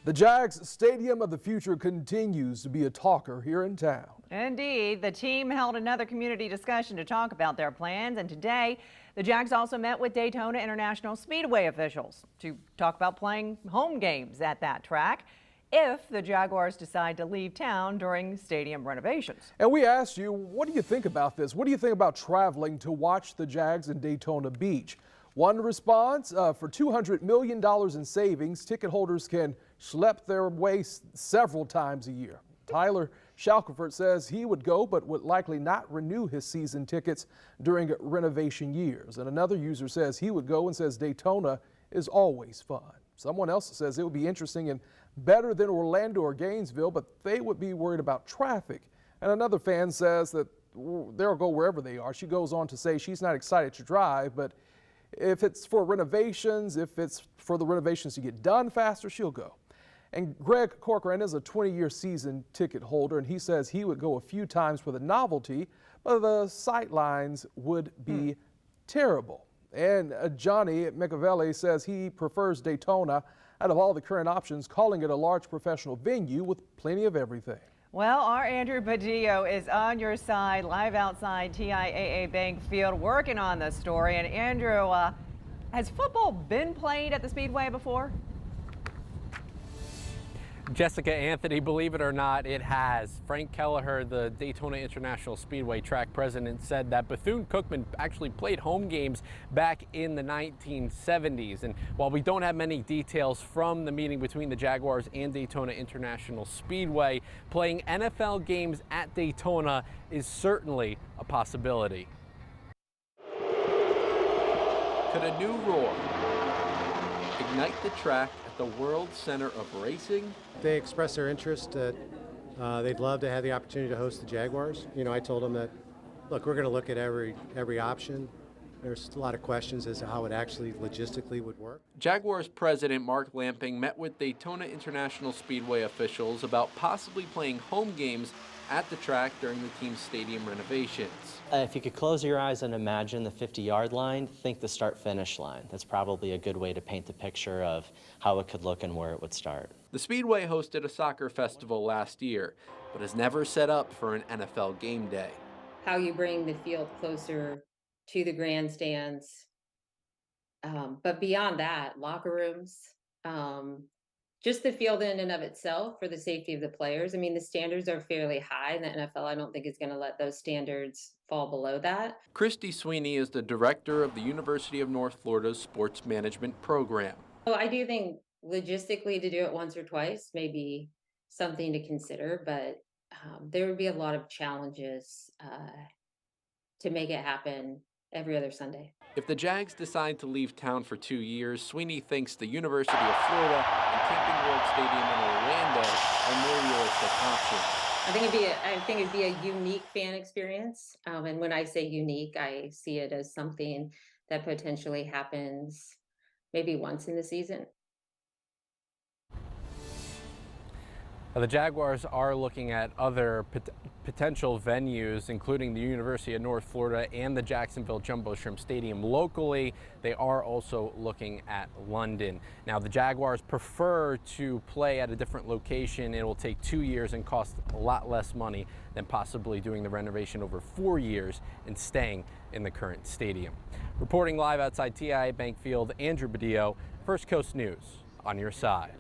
The Jags Stadium of the Future continues to be a talker here in town. Indeed, the team held another community discussion to talk about their plans, and today the Jags also met with Daytona International Speedway officials to talk about playing home games at that track if the Jaguars decide to leave town during stadium renovations. And we asked you, what do you think about this? What do you think about traveling to watch the Jags in Daytona Beach? One response, for $200 million in savings, ticket holders can schlep their way several times a year. Tyler Shackelford says he would go, but would likely not renew his season tickets during renovation years. And another user says he would go and says Daytona is always fun. Someone else says it would be interesting and better than Orlando or Gainesville, but they would be worried about traffic. And another fan says that they'll go wherever they are. She goes on to say she's not excited to drive, but if it's for renovations, if it's for the renovations to get done faster, she'll go. And Greg Corcoran is a 20-year season ticket holder, and he says he would go a few times for the novelty, but the sightlines would be terrible. And Johnny McAvelli says he prefers Daytona out of all the current options, calling it a large professional venue with plenty of everything. Well, our Andrew Badillo is on your side, live outside TIAA Bank Field, working on the story. And Andrew, has football been played at the Speedway before? Jessica, Anthony, believe it or not, it has. Frank Kelleher, the Daytona International Speedway track president, said that Bethune-Cookman actually played home games back in the 1970s. And while we don't have many details from the meeting between the Jaguars and Daytona International Speedway, playing NFL games at Daytona is certainly a possibility. Could a new roar ignite the track at the World Center of Racing? They expressed their interest that they'd love to have the opportunity to host the Jaguars. You know, I told them that, look, we're going to look at every option. There's a lot of questions as to how it actually logistically would work. Jaguars president Mark Lamping met with Daytona International Speedway officials about possibly playing home games at the track during the team's stadium renovations. If you could close your eyes and imagine the 50-yard line, think the start-finish line. That's probably a good way to paint the picture of how it could look and where it would start. The Speedway hosted a soccer festival last year, but has never set up for an NFL game day. How you bring the field closer to the grandstands, but beyond that, locker rooms, just the field in and of itself for the safety of the players. I mean, the standards are fairly high, and the NFL, I don't think, is going to let those standards fall below that. Christy Sweeney is the director of the University of North Florida's sports management program. So I do think logistically to do it once or twice may be something to consider, but there would be a lot of challenges to make it happen every other Sunday. If the Jags decide to leave town for 2 years, Sweeney thinks the University of Florida and Camping World Stadium in Orlando are more realistic options. I think it'd be a unique fan experience, and when I say unique, I see it as something that potentially happens maybe once in the season. The Jaguars are looking at other potential venues, including the University of North Florida and the Jacksonville Jumbo Shrimp Stadium locally. They are also looking at London. Now, the Jaguars prefer to play at a different location. It will take 2 years and cost a lot less money than possibly doing the renovation over 4 years and staying in the current stadium. Reporting live outside TIAA Bank Field, Andrew Badillo, First Coast News, on your side.